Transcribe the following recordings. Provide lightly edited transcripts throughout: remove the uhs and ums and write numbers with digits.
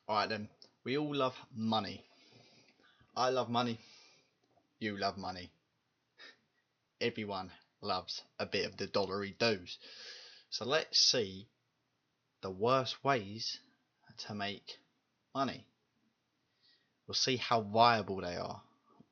Alright then, we all love money. I love money. You love money. Everyone loves a bit of the dollary doos. So let's see the worst ways to make money. We'll see how viable they are.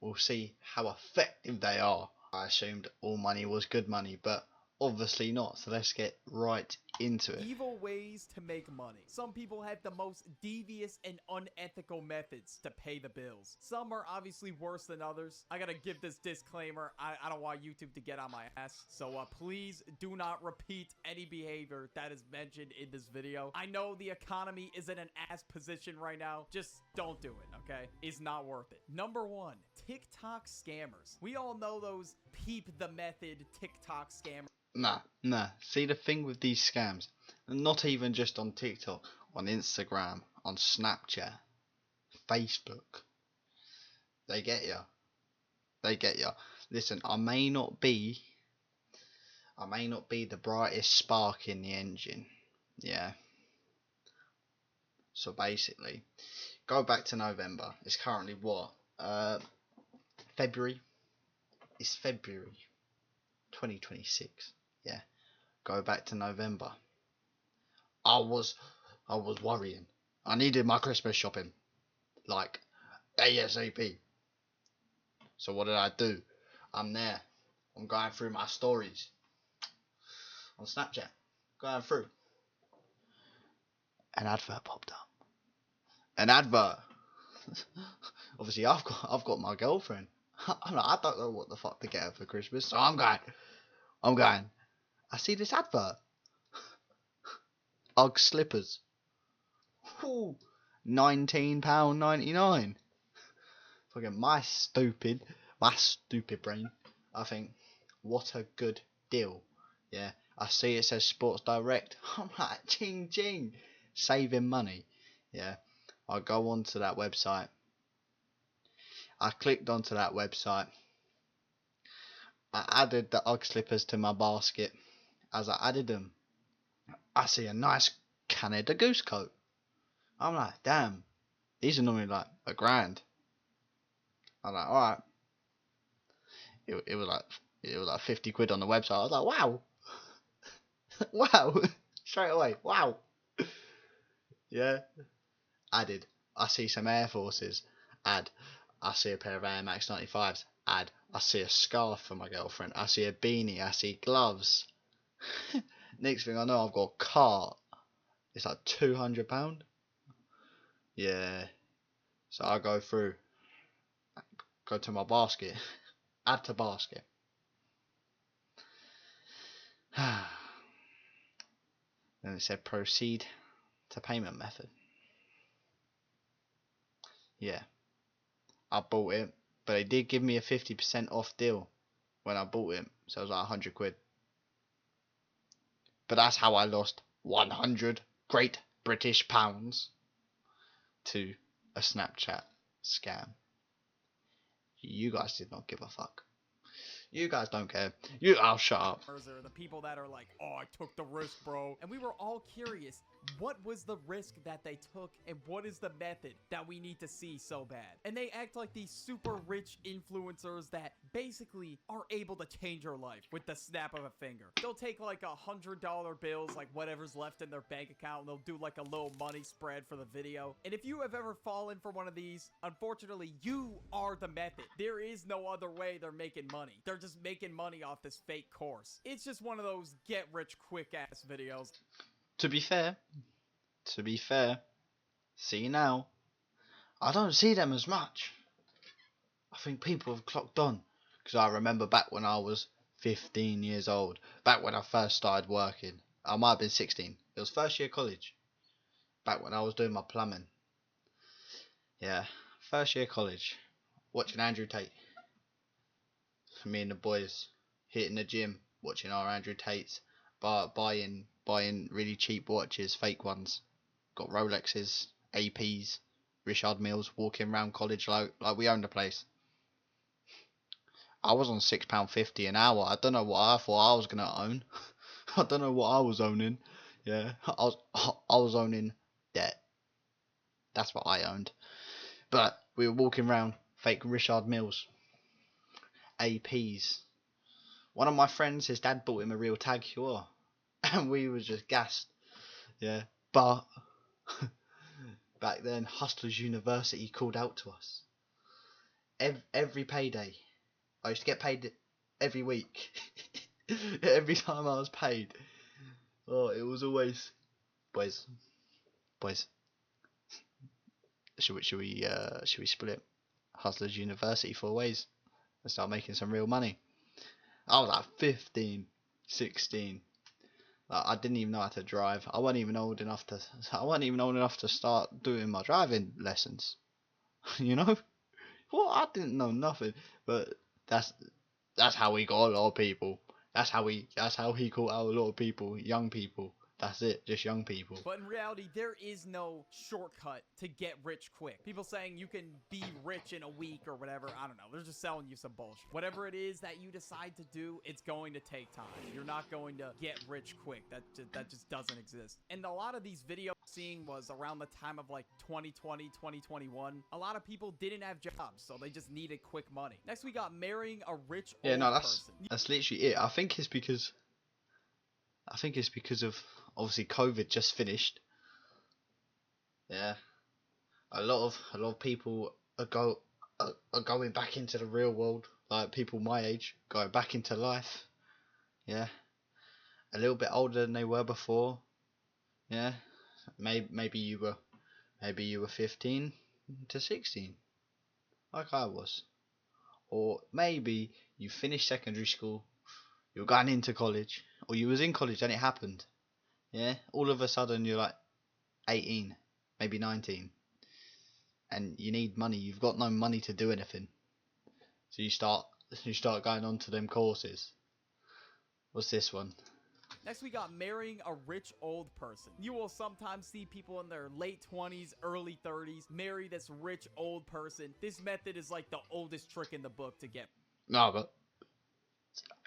We'll see how effective they are. I assumed all money was good money, but obviously not. So let's get right into it. Evil ways to make money. Some people have the most devious and unethical methods to pay the bills. Some are obviously worse than others. I gotta give this disclaimer. I don't want YouTube to get on my ass. So please do not repeat any behavior that is mentioned in this video. I know the economy is in an ass position right now. Just don't do it, okay? It's not worth it. Number one, TikTok scammers. We all know those peep the method TikTok scammers. Nah. See, the thing with these scams, not even just on TikTok, on Instagram, on Snapchat, Facebook, they get ya. They get ya. Listen, I may not be the brightest spark in the engine. Yeah. So basically, go back to November. It's currently what? February. It's February 2026. Yeah. Go back to November. I was worrying. I needed my Christmas shopping, like ASAP. So what did I do? I'm there. I'm going through my stories on Snapchat. Going through. An advert popped up. An advert. Obviously, I've got my girlfriend. I'm like, I don't know what the fuck to get her for Christmas, so I'm going. I see this advert. Ugg slippers. Ooh, £19.99. Fucking my stupid brain. I think, what a good deal. Yeah, I see it says Sports Direct. I'm like, ching ching, saving money. Yeah, I go onto that website. I clicked onto that website. I added the Ugg slippers to my basket. As I added them, I see a nice Canada Goose coat. I'm like, damn, these are normally like £1,000. I'm like, alright. It was like 50 quid on the website. I was like, wow. Wow. Straight away. Wow. Yeah. Added. I see some Air Forces. Add. I see a pair of Air Max 95s. Add. I see a scarf for my girlfriend. I see a beanie. I see gloves. Next thing I know, I've got a cart. It's like £200. Yeah. So I go through. Go to my basket. Add to basket. Then it said proceed to payment method. Yeah. I bought it, but they did give me a 50% off deal when I bought it, so it was like 100 quid. But that's how I lost 100 Great British pounds to a Snapchat scam. You guys did not give a fuck. You guys don't care. I'll shut up. Or the people that are like, oh, I took the risk, bro. And we were all curious, what was the risk that they took and what is the method that we need to see so bad? And they act like these super rich influencers that basically are able to change your life with the snap of a finger. They'll take like $100 bills, like whatever's left in their bank account, and they'll do like a little money spread for the video. And if you have ever fallen for one of these, unfortunately, you are the method. There is no other way they're making money. They're just making money off this fake course. It's just one of those get rich quick ass videos. To be fair, see now, I don't see them as much. I think people have clocked on, because I remember back when I was 15 years old, back when I first started working. I might have been 16. It was first year college, back when I was doing my plumbing. Yeah, first year college, watching Andrew Tate. Me and the boys hitting the gym, watching our Andrew Tates, buying really cheap watches, fake ones. Got Rolexes, APs, Richard Milles, walking around college like we owned the place. I was on £6.50 an hour. I don't know what I thought I was gonna own. I don't know what I was owning. Yeah, I was owning debt. That's what I owned. But we were walking around fake Richard Milles APs. One of my friends, his dad bought him a real Tag Heuer, and we were just gassed. Yeah, but back then, Hustlers University called out to us. Every payday, I used to get paid every week. Every time I was paid, oh, it was always, boys, should we split Hustlers University 4 ways and start making some real money? I was like 15, 16. Like, I didn't even know how to drive. I wasn't even old enough to start doing my driving lessons. You know? Well, I didn't know nothing. But that's how we got a lot of people. That's how he caught out a lot of people, young people. That's it, just young people. But in reality, there is no shortcut to get rich quick. People saying you can be rich in a week or whatever, I don't know. They're just selling you some bullshit. Whatever it is that you decide to do, it's going to take time. You're not going to get rich quick. That just doesn't exist. And a lot of these videos seeing was around the time of like 2020, 2021. A lot of people didn't have jobs, so they just needed quick money. Next, we got marrying a rich old person. That's literally it. I think it's because of obviously COVID just finished. Yeah, a lot of people are going back into the real world, like people my age going back into life. Yeah, a little bit older than they were before. Yeah, maybe you were 15 to 16, like I was, or maybe you finished secondary school, you're going into college, or you was in college and it happened. Yeah, all of a sudden you're like 18, maybe 19, and you need money. You've got no money to do anything, so you start going on to them courses. What's this one? Next, we got marrying a rich old person. You will sometimes see people in their late 20s, early 30s marry this rich old person. This method is like the oldest trick in the book to get. No, but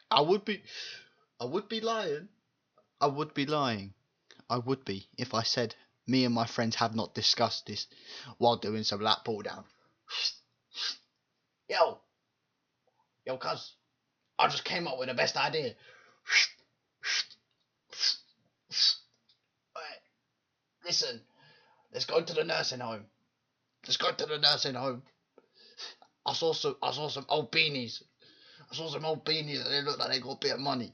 I would be lying. I would be if I said me and my friends have not discussed this while doing some lat pull down. Yo, cuz, I just came up with the best idea. Listen, let's go to the nursing home. I saw some old beanies. And they look like they got a bit of money.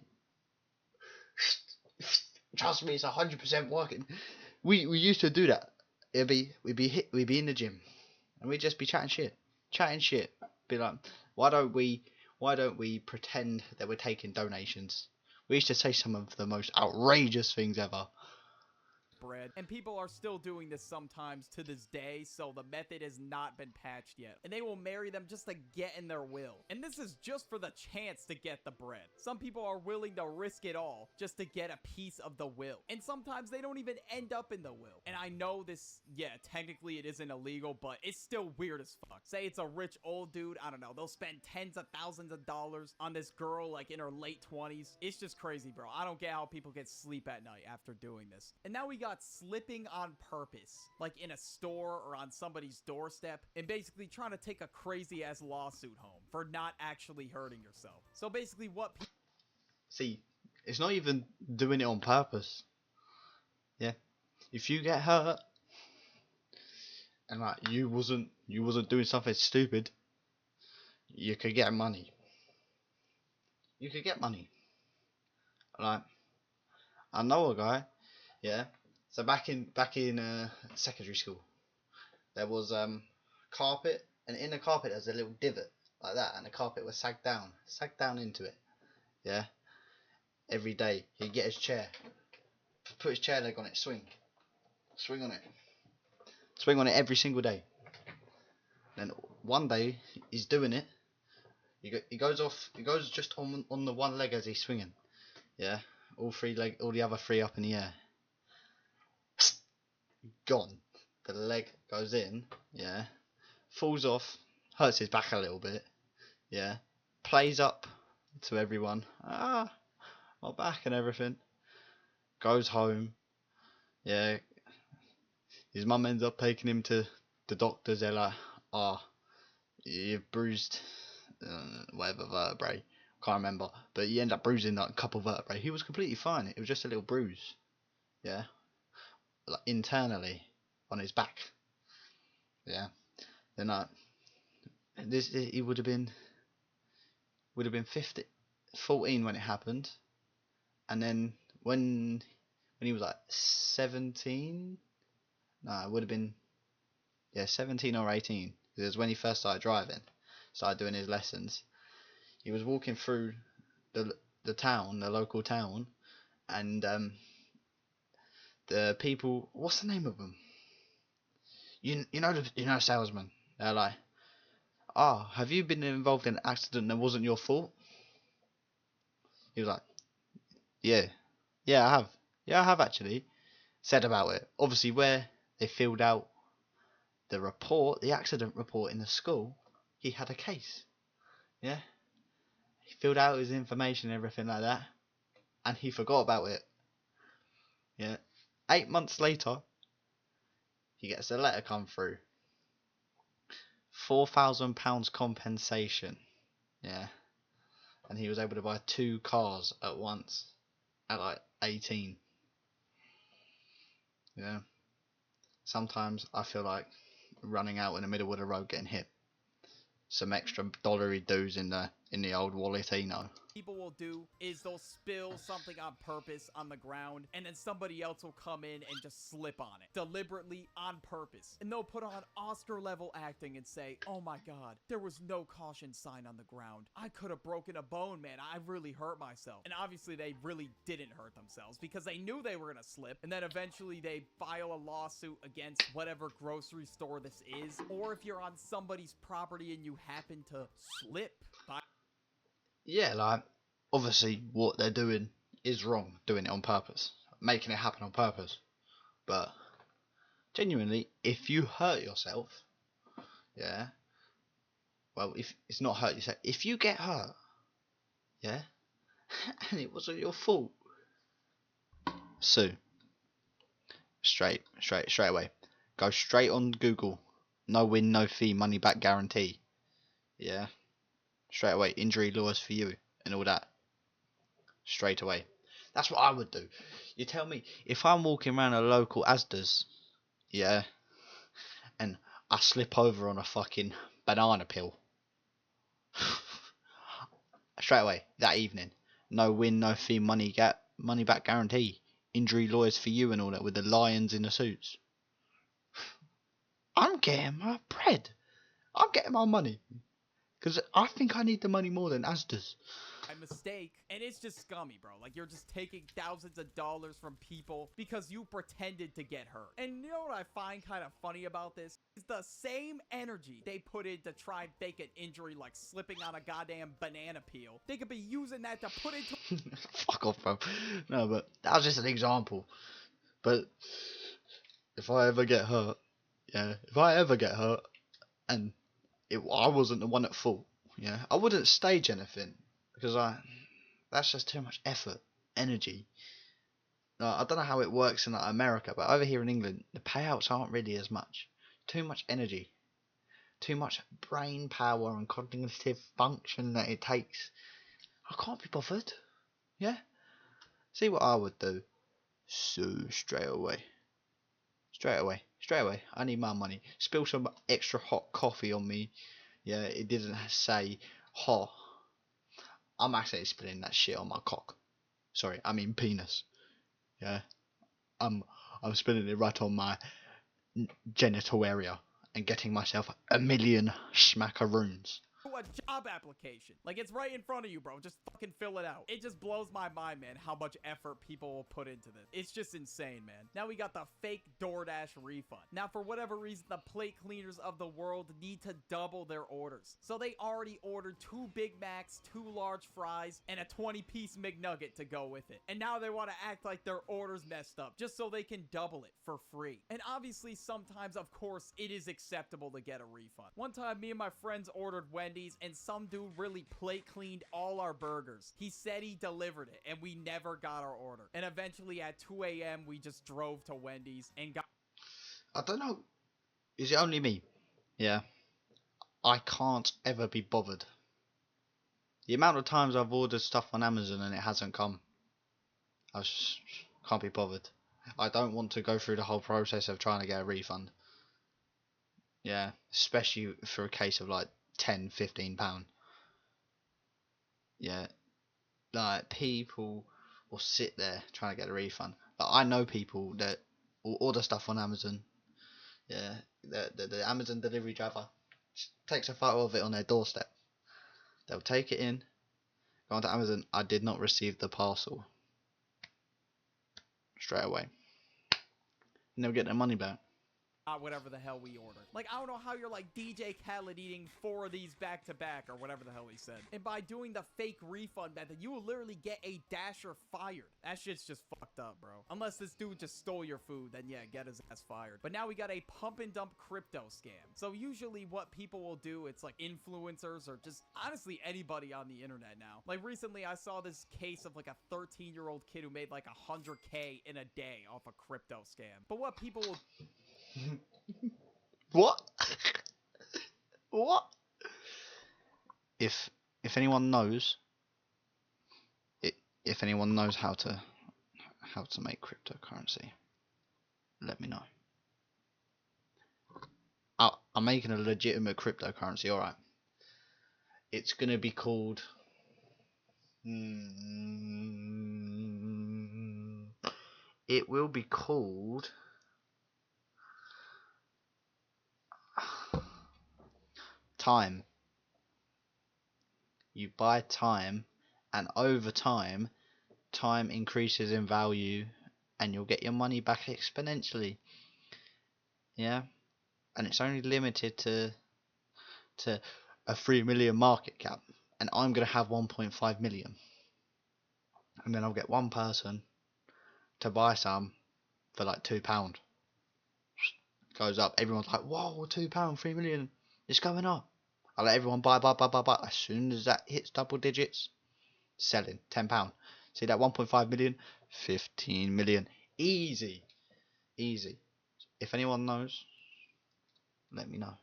Trust me, it's 100% working. We used to do that. We'd be in the gym, and we'd just be chatting shit. Be like, why don't we pretend that we're taking donations? We used to say some of the most outrageous things ever. Bread. And people are still doing this sometimes to this day, so the method has not been patched yet. And they will marry them just to get in their will. And this is just for the chance to get the bread. Some people are willing to risk it all just to get a piece of the will. And sometimes they don't even end up in the will. And I know this, yeah, technically it isn't illegal, but it's still weird as fuck. Say it's a rich old dude, I don't know, they'll spend tens of thousands of dollars on this girl like in her late 20s. It's just crazy, bro. I don't get how people get sleep at night after doing this. And now we got slipping on purpose, like in a store or on somebody's doorstep, and basically trying to take a crazy ass lawsuit home for not actually hurting yourself. So basically see, it's not even doing it on purpose. Yeah, if you get hurt and like you wasn't doing something stupid, you could get money. Like, I know a guy. Yeah. So back in secondary school, there was carpet, and in the carpet there's a little divot like that, and the carpet was sagged down into it. Yeah. Every day he'd get his chair, put his chair leg on it, swing on it every single day. Then one day he's doing it. He goes just on the one leg as he's swinging. Yeah. All the other three up in the air. Gone. The leg goes in, yeah, falls off, hurts his back a little bit, yeah, plays up to everyone, my back and everything, goes home, yeah, His mum ends up taking him to the doctors. They're like, "Oh, you've bruised whatever vertebrae. Can't remember, but he ended up bruising like a couple vertebrae. He was completely fine. It was just a little bruise, yeah, like internally on his back, yeah. Then he would have been 14 when it happened, and then when he was like 17, no, it would have been 17 or 18. It was when he first started driving, started doing his lessons. He was walking through the town, the local town, and the people, what's the name of them? You know salesman. They're like, "Oh, have you been involved in an accident that wasn't your fault?" He was like, "Yeah, I have. Yeah, I have actually." Said about it. Obviously, where they filled out the accident report in the school, he had a case. Yeah, he filled out his information and everything like that, and he forgot about it. Yeah, 8 months later, he gets a letter come through. £4,000 compensation. Yeah, and he was able to buy 2 cars at once at like 18. Yeah, sometimes I feel like running out in the middle of the road getting hit. Some extra dollary dues in the old walletino. People will do is they'll spill something on purpose on the ground, and then somebody else will come in and just slip on it deliberately on purpose, and they'll put on Oscar level acting and say, "Oh my god, there was no caution sign on the ground. I could have broken a bone, man. I really hurt myself." And obviously they really didn't hurt themselves because they knew they were gonna slip, and then eventually they file a lawsuit against whatever grocery store this is, or if you're on somebody's property and you happen to slip by. Yeah, like, obviously what they're doing is wrong, doing it on purpose, making it happen on purpose. But genuinely, if you hurt yourself, yeah, well, if it's not hurt yourself, if you get hurt, yeah, and it wasn't your fault, sue. Straight away. Go straight on Google. No win, no fee, money back guarantee. Yeah, straight away. Injury lawyers for you and all that. Straight away. That's what I would do. You tell me, if I'm walking around a local Asda's, yeah, and I slip over on a fucking banana peel, straight away that evening, no win, no fee, money back guarantee, injury lawyers for you and all that with the lions in the suits. I'm getting my bread. I'm getting my money. Because I think I need the money more than Asda's. A mistake, and it's just scummy, bro. Like, you're just taking thousands of dollars from people because you pretended to get hurt. And you know what I find kind of funny about this is the same energy they put in to try and fake an injury like slipping on a goddamn banana peel, they could be using that to put into Fuck off, bro. No, but that was just an example. But if I ever get hurt, yeah, and I wasn't the one at fault, yeah, I wouldn't stage anything because that's just too much effort, energy. I don't know how it works in like, America, but over here in England, the payouts aren't really as much. Too much energy, too much brain power and cognitive function that it takes. I can't be bothered. Yeah. See what I would do. So straight away. I need my money. Spill some extra hot coffee on me. Yeah, it didn't say hot. I'm actually spilling that shit on my cock. Sorry, I mean penis. Yeah, I'm spilling it right on my genital area and getting myself a million smackaroons. a job application. Like, it's right in front of you, bro. Just fucking fill it out. It just blows my mind, man, how much effort people will put into this. It's just insane, man. Now we got the fake DoorDash refund. Now, for whatever reason, the plate cleaners of the world need to double their orders. So they already ordered 2 Big Macs, 2 large fries, and a 20-piece McNugget to go with it. And now they want to act like their order's messed up just so they can double it for free. And obviously, sometimes, of course, it is acceptable to get a refund. One time, me and my friends ordered Wendy's, and some dude really plate cleaned all our burgers. He said he delivered it, and we never got our order. And eventually, at 2 a.m., we just drove to Wendy's and got... I don't know. Is it only me? Yeah. I can't ever be bothered. The amount of times I've ordered stuff on Amazon and it hasn't come, I just can't be bothered. I don't want to go through the whole process of trying to get a refund. Yeah, especially for a case of like £10, £15. Yeah, like people will sit there trying to get a refund. But I know people that will order stuff on Amazon. Yeah, the Amazon delivery driver takes a photo of it on their doorstep. They'll take it in, go onto Amazon. I did not receive the parcel. Straight away. And they'll get their money back. Whatever the hell we ordered. Like, I don't know how you're like DJ Khaled eating 4 of these back to back or whatever the hell he said. And by doing the fake refund method, you will literally get a dasher fired. That shit's just fucked up, bro. Unless this dude just stole your food, then yeah, get his ass fired. But now we got a pump and dump crypto scam. So usually what people will do, it's like influencers or just honestly anybody on the internet now. Like recently I saw this case of like a 13-year-old kid who made like 100K in a day off a crypto scam. But what people will What? What? If anyone knows, if anyone knows how to make cryptocurrency, let me know. I'm making a legitimate cryptocurrency. All right. It's gonna be called. It will be called. Time. You buy time, and over time, time increases in value, and you'll get your money back exponentially. Yeah, and it's only limited to a 3 million market cap, and I'm gonna have 1.5 million, and then I'll get one person to buy some for like £2. Goes up. Everyone's like, whoa, £2, 3 million, it's going up. I let everyone buy. As soon as that hits double digits, selling £10. See that 1.5 million, 15 million, easy. If anyone knows, let me know.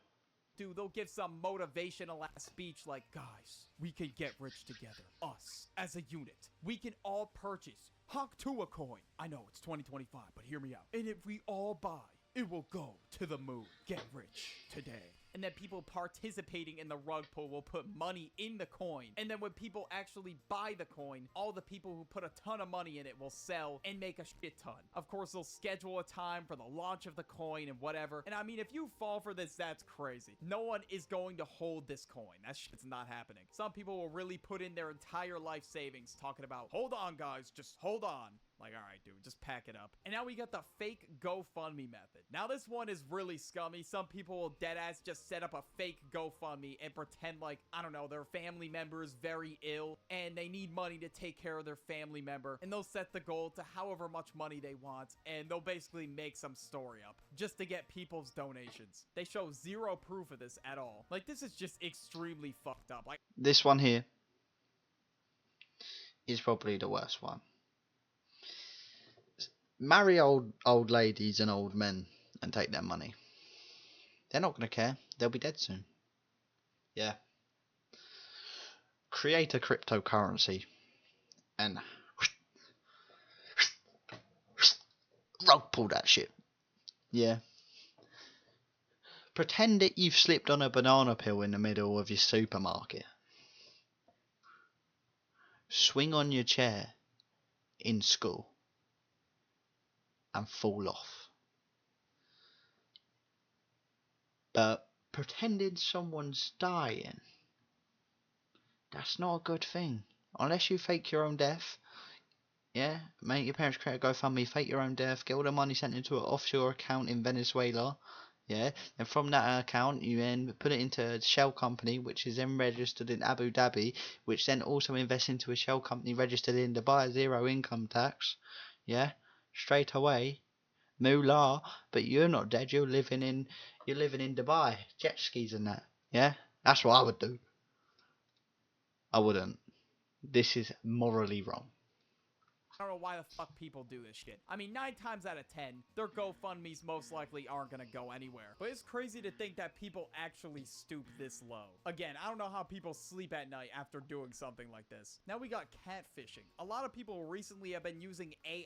do, they'll give some motivational ass speech like, guys, we can get rich together. Us, as a unit. We can all purchase Hawk Tuah coin. I know it's 2025, but hear me out. And if we all buy, it will go to the moon. Get rich today. And then people participating in the rug pull will put money in the coin. And then when people actually buy the coin, all the people who put a ton of money in it will sell and make a shit ton. Of course, they'll schedule a time for the launch of the coin and whatever. And I mean, if you fall for this, that's crazy. No one is going to hold this coin. That shit's not happening. Some people will really put in their entire life savings talking about, hold on, guys, just hold on. Like, all right, dude, just pack it up. And now we got the fake GoFundMe method. Now, this one is really scummy. Some people will deadass just set up a fake GoFundMe and pretend like, I don't know, their family member is very ill and they need money to take care of their family member. And they'll set the goal to however much money they want. And they'll basically make some story up just to get people's donations. They show zero proof of this at all. Like, this is just extremely fucked up. Like, this one here is probably the worst one. Marry old ladies and old men and take their money. They're not going to care. They'll be dead soon. Yeah. Create a cryptocurrency and rug pull that shit. Yeah. Pretend that you've slipped on a banana peel in the middle of your supermarket. Swing on your chair in school and fall off. But pretending someone's dying, that's not a good thing. Unless you fake your own death. Yeah, make your parents create a GoFundMe, fake your own death, get all the money sent into an offshore account in Venezuela. Yeah, and from that account you then put it into a shell company, which is then registered in Abu Dhabi, which then also invests into a shell company registered in Dubai, zero income tax. Yeah, straight away, moolah. But you're not dead. You're living in Dubai, jet skis and that. Yeah, that's what I would do. I wouldn't. This is morally wrong. I don't know why the fuck people do this shit. I mean, 9 times out of 10, their GoFundMes most likely aren't gonna go anywhere. But it's crazy to think that people actually stoop this low. Again, I don't know how people sleep at night after doing something like this. Now we got catfishing. A lot of people recently have been using AI.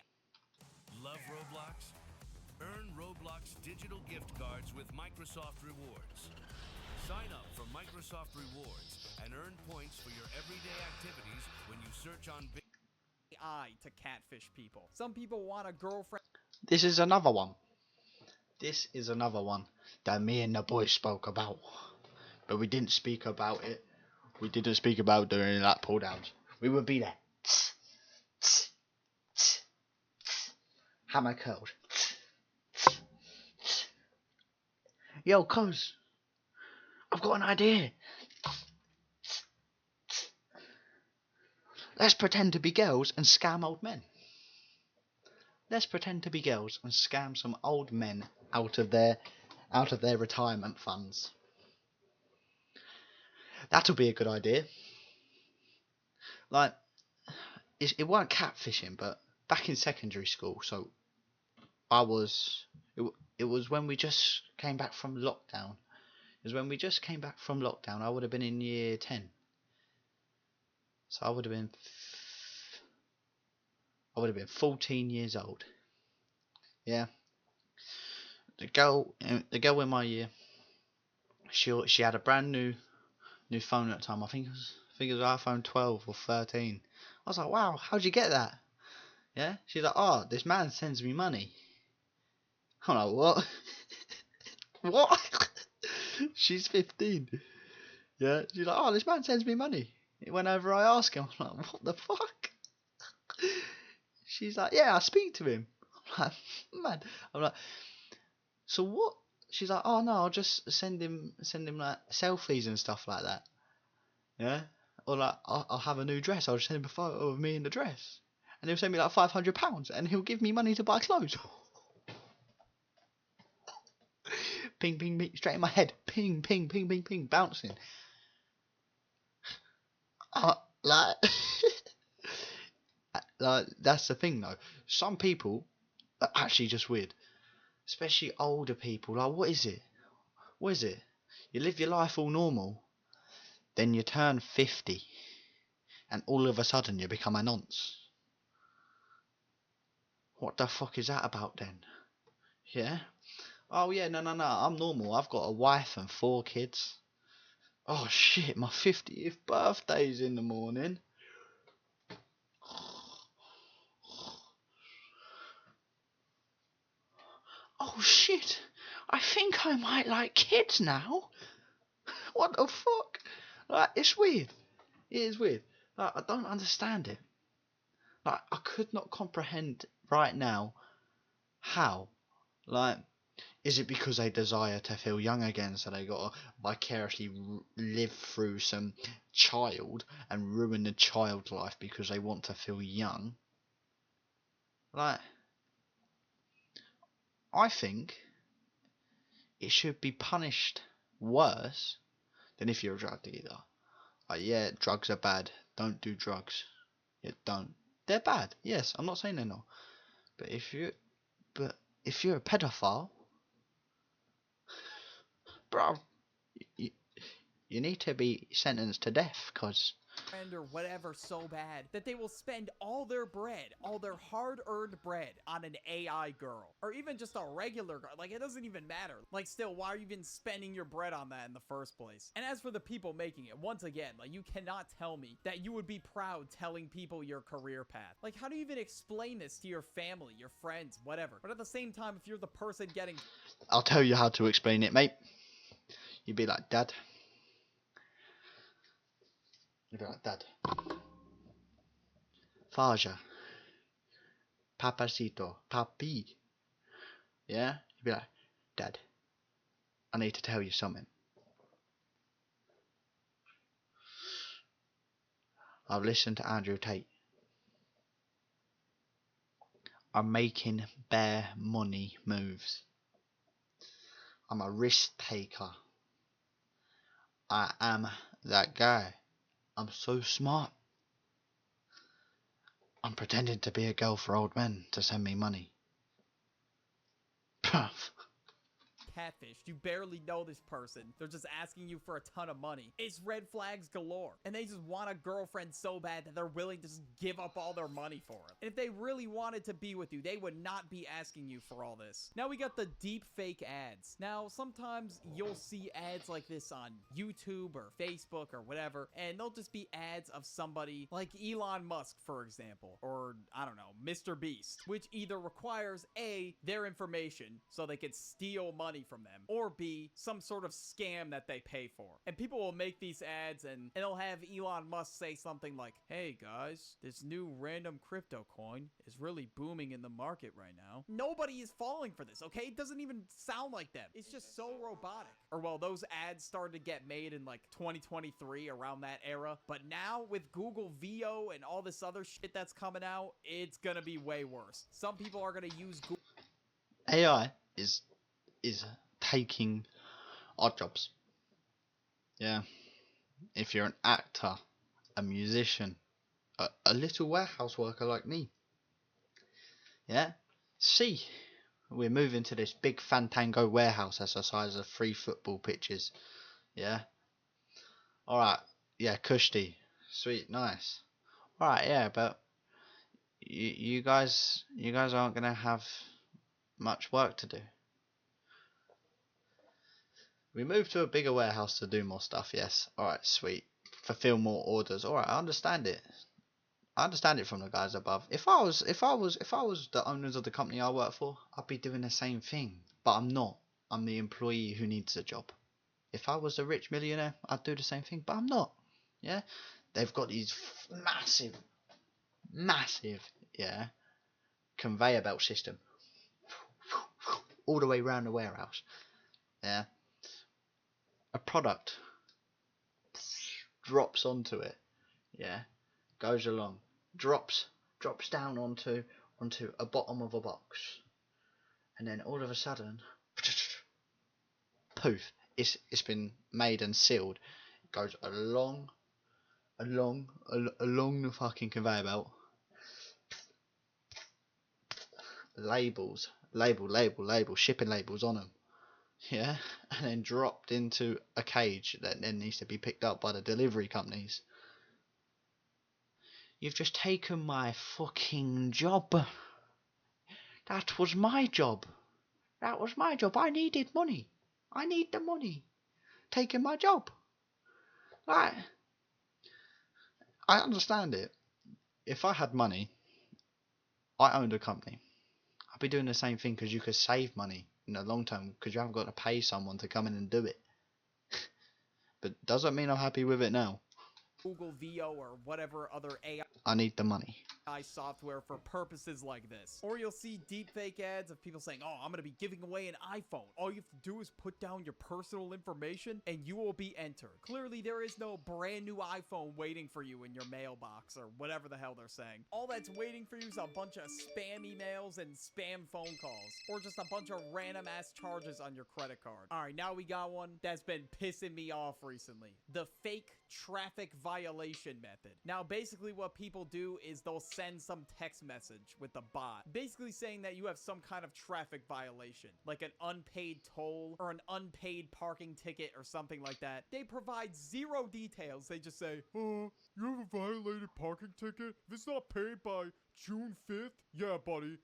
Love Roblox? Earn Roblox digital gift cards with Microsoft Rewards. Sign up for Microsoft Rewards and earn points for your everyday activities when you search on AI to catfish people. Some people want a girlfriend. This is another one. This is another one that me and the boys spoke about. But we didn't speak about it. We didn't speak about doing like pull downs. We would be there. Hammer curls. Yo, cuz, I've got an idea. Let's pretend to be girls and scam old men. Let's pretend to be girls and scam some old men out of their retirement funds. That'll be a good idea. Like, it weren't catfishing, but back in secondary school, so it was when we just came back from lockdown. It was when we just came back from lockdown. I would have been in year 10. So I would have been 14 years old. Yeah. The girl in my year, she had a brand new phone at the time. I think it was iPhone 12 or 13. I was like, wow, how'd you get that? Yeah. She's like, oh, this man sends me money. I'm like, what? What? She's 15. Yeah. She's like, oh, this man sends me money. Whenever I ask him, I'm like, what the fuck? She's like, yeah, I speak to him. I'm like, man. I'm like, so what? She's like, oh no, I'll just send him like selfies and stuff like that. Yeah. Or like, I'll have a new dress. I'll just send him a photo of me in the dress, and he'll send me like £500, and he'll give me money to buy clothes. Ping, ping, ping, straight in my head. Ping, ping, ping, ping, ping, bouncing. Like, like that's the thing though. Some people are actually just weird, especially older people. Like, what is it? What is it? You live your life all normal, then you turn 50, and all of a sudden you become a nonce. What the fuck is that about then? Yeah? Oh yeah, no, I'm normal. I've got a wife and 4 kids. Oh shit, my 50th birthday's in the morning. Oh shit, I think I might like kids now. What the fuck? Like, it's weird. It is weird. Like, I don't understand it. Like, I could not comprehend right now how. Like, is it because they desire to feel young again, so they gotta vicariously live through some child and ruin the child life because they want to feel young? Like, I think it should be punished worse than if you're a drug dealer. Like, yeah, drugs are bad. Don't do drugs. Yeah, don't. They're bad. Yes, I'm not saying they're not. But if you're a pedophile, bro, you, you need to be sentenced to death, cause Or whatever so bad that they will spend all their bread, all their hard-earned bread on an AI girl. Or even just a regular girl. Like, it doesn't even matter. Like, still, why are you even spending your bread on that in the first place? And as for the people making it, once again, like, you cannot tell me that you would be proud telling people your career path. Like, how do you even explain this to your family, your friends, whatever? But at the same time, if you're the person getting... I'll tell you how to explain it, mate. You'd be like, Dad. You'd be like, Dad. Faja. Papacito. Papi. Yeah? You'd be like, Dad, I need to tell you something. I've listened to Andrew Tate. I'm making bare money moves. I'm a risk taker. I am that guy. I'm so smart. I'm pretending to be a girl for old men to send me money. Catfish. You barely know this person. They're just asking you for a ton of money. It's red flags galore. And they just want a girlfriend so bad that they're willing to just give up all their money for it. And if they really wanted to be with you, they would not be asking you for all this. Now we got the deep fake ads. Now, sometimes you'll see ads like this on YouTube or Facebook or whatever, and they'll just be ads of somebody like Elon Musk, for example, or I don't know, Mr. Beast, which either requires A, their information so they could steal money from them, or B, some sort of scam that they pay for. And people will make these ads and it'll have Elon Musk say something like, hey guys, this new random crypto coin is really booming in the market right now. Nobody is falling for this, okay? It doesn't even sound like them. It's just so robotic. Or well, those ads started to get made in like 2023, around that era. But now with Google VO and all this other shit that's coming out, it's gonna be way worse. Some people are gonna use Google. AI is taking our jobs. Yeah. If you're an actor, a musician, a little warehouse worker like me. Yeah. See, we're moving to this big Fantango warehouse that's the size of 3 football pitches. Yeah. Alright. Yeah, Kushti. Sweet, nice. Alright, yeah, but you guys aren't gonna have much work to do. We moved to a bigger warehouse to do more stuff, yes. Alright, sweet. Fulfill more orders. Alright, I understand it. I understand it from the guys above. If I was the owners of the company I work for, I'd be doing the same thing. But I'm not. I'm the employee who needs a job. If I was a rich millionaire, I'd do the same thing, but I'm not. Yeah? They've got these massive, yeah, conveyor belt system. All the way around the warehouse. Yeah. A product drops onto it, yeah, goes along, drops down onto a bottom of a box, and then all of a sudden, poof, it's been made and sealed. It goes along the fucking conveyor belt. Label, shipping labels on them. Yeah, and then dropped into a cage that then needs to be picked up by the delivery companies. You've just taken my fucking job. That was my job. I needed money. I need the money. Taking my job. Right. I understand it. If I had money, I owned a company, I'd be doing the same thing, because you could save money in the long term because you haven't got to pay someone to come in and do it. But doesn't mean I'm happy with it now. Google VO or whatever other AI I need the money. software for purposes like this. Or you'll see deepfake ads of people saying, oh, I'm going to be giving away an iPhone. All you have to do is put down your personal information and you will be entered. Clearly, there is no brand new iPhone waiting for you in your mailbox or whatever the hell they're saying. All that's waiting for you is a bunch of spam emails and spam phone calls, or just a bunch of random ass charges on your credit card. All right, now we got one that's been pissing me off recently. The fake traffic violation method. Now, basically what people do is they'll send some text message with the bot, basically saying that you have some kind of traffic violation, like an unpaid toll or an unpaid parking ticket or something like that. They provide zero details. They just say, you have a violated parking ticket? If it's not paid by June 5th? Yeah, buddy.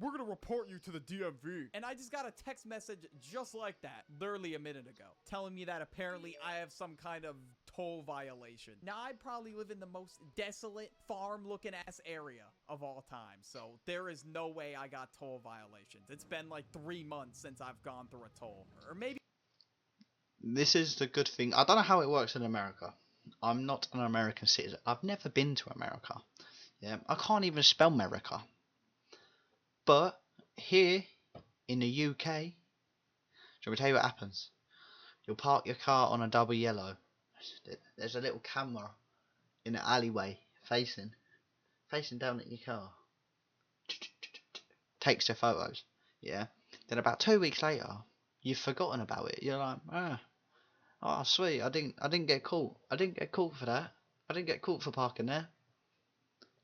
We're gonna report you to the DMV. And I just got a text message just like that, literally a minute ago, telling me that apparently I have some kind of toll violation. Now, I probably live in the most desolate, farm-looking ass area of all time, so there is no way I got toll violations. It's been like 3 months since I've gone through a toll. Or maybe... This is the good thing. I don't know how it works in America. I'm not an American citizen. I've never been to America. Yeah, I can't even spell America. But here in the UK, shall we tell you what happens? You'll park your car on a double yellow. There's a little camera in the alleyway facing down at your car. Takes the photos. Yeah. Then about 2 weeks later, you've forgotten about it. You're like, oh sweet, I didn't get caught. I didn't get caught for that. I didn't get caught for parking there.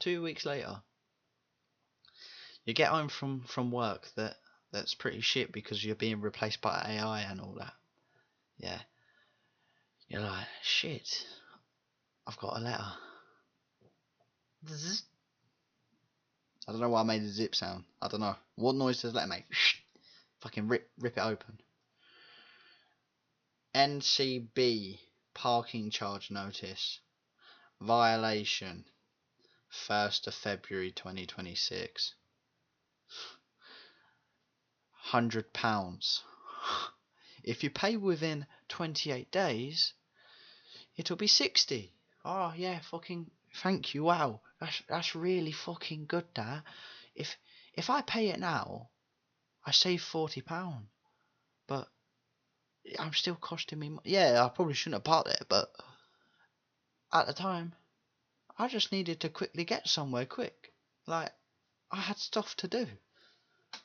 2 weeks later, you get home from work that's pretty shit because you're being replaced by AI and all that. Yeah. You're like, shit, I've got a letter. Zzz. I don't know why I made a zip sound. I don't know. What noise does that make? Fucking rip it open. NCB parking charge notice. Violation. 1st of February 2026. £100. If you pay within 28 days, it'll be 60. Oh yeah, fucking thank you. Wow, that's really fucking good. That if I pay it now, I save £40, but I'm still costing me. Yeah, I probably shouldn't have bought it, but at the time, I just needed to quickly get somewhere quick. Like I had stuff to do.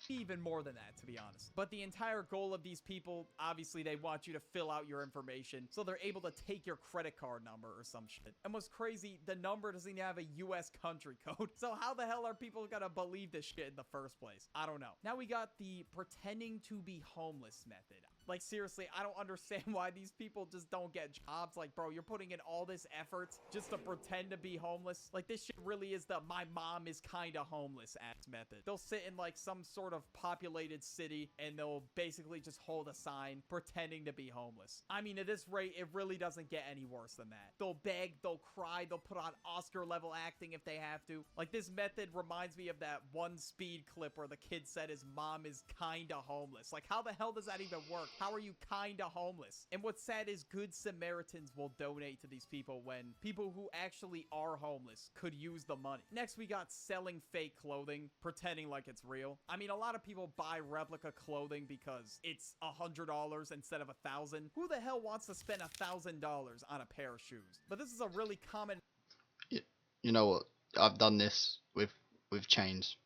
Even more than that, to be honest. But the entire goal of these people, obviously they want you to fill out your information so they're able to take your credit card number or some shit. And what's crazy, the number doesn't even have a US country code. So how the hell are people gonna believe this shit in the first place? I don't know. Now we got the pretending to be homeless method. Like seriously, I don't understand why these people just don't get jobs. Like bro, you're putting in all this effort just to pretend to be homeless. Like this shit really is the my mom is kinda homeless ass method. They'll sit in like some sort of populated city and they'll basically just hold a sign pretending to be homeless. I mean, at this rate, it really doesn't get any worse than that. They'll beg, they'll cry, they'll put on Oscar level acting if they have to. Like this method reminds me of that one Speed clip where the kid said his mom is kinda homeless. Like how the hell does that even work? How are you kinda homeless? And what's sad is good Samaritans will donate to these people when people who actually are homeless could use the money. Next, we got selling fake clothing, pretending like it's real. I mean, a lot of people buy replica clothing because it's $100 instead of $1,000. Who the hell wants to spend $1,000 on a pair of shoes? But this is a really common. You know what? I've done this with chains.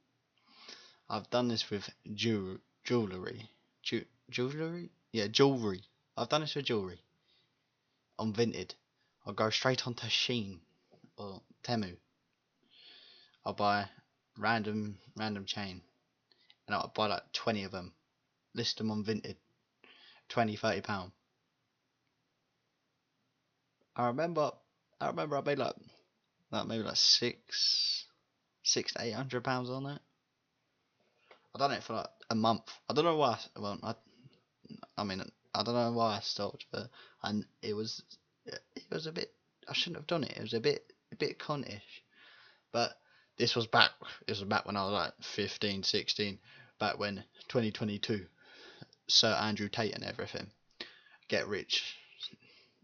I've done this with jewelry. Jewelry? Yeah, jewelry. I've done this with jewelry. On Vinted. I'll go straight onto Shein or Temu. I'll buy random chain. And I'll buy like 20 of them. List them on Vinted. £20-30. I remember I made like maybe like £600 to £800 on it. I done it for like a month. I don't know why. Well, I mean, I don't know why I stopped, but it was a bit. I shouldn't have done it. It was a bit contish. But this was back. This was back when I was like 15, 16. Back when 2022, Sir Andrew Tate and everything. Get rich.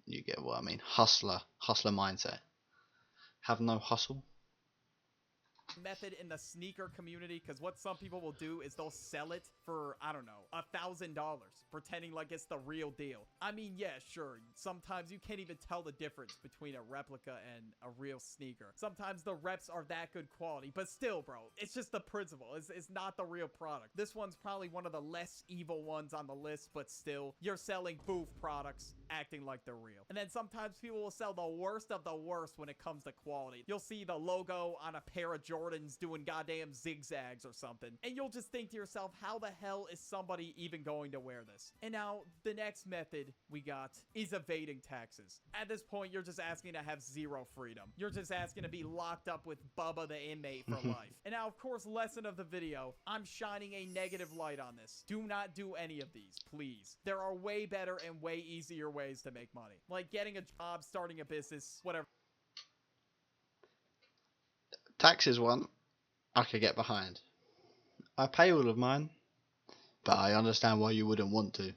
You get what I mean. Hustler mindset. Have no hustle. Method in the sneaker community, because what some people will do is they'll sell it for, I don't know, $1,000, pretending like it's the real deal. I mean, yeah, sure, sometimes you can't even tell the difference between a replica and a real sneaker. Sometimes the reps are that good quality, but still, bro, it's just the principle. It's not the real product. This one's probably one of the less evil ones on the list, but still, you're selling booth products acting like they're real. And then sometimes people will sell the worst of the worst when it comes to quality. You'll see the logo on a pair of Jordans doing goddamn zigzags or something, and you'll just think to yourself, how the hell is somebody even going to wear this? And now the next method we got is evading taxes. At this point, you're just asking to have zero freedom. You're just asking to be locked up with Bubba the inmate for life. And now, of course, lesson of the video, I'm shining a negative light on this. Do not do any of these, please. There are way better and way easier ways to make money, like getting a job, starting a business, whatever. Taxes one, I could get behind. I pay all of mine, but I understand why you wouldn't want to.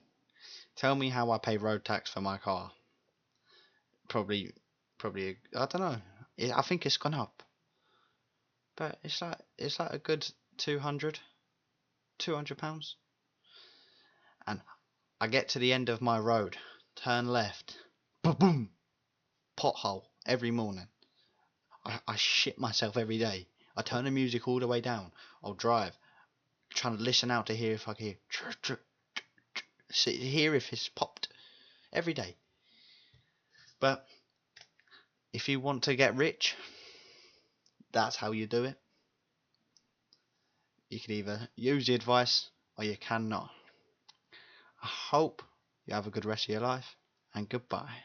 Tell me how I pay road tax for my car. Probably, I don't know. I think it's gone up, but it's like a good £200, and I get to the end of my road, turn left, boom, boom, pothole every morning. I shit myself every day. I turn the music all the way down. I'll drive, trying to listen out to hear if I can hear if it's popped every day. But if you want to get rich, that's how you do it. You can either use the advice or you cannot. I hope you have a good rest of your life, and goodbye.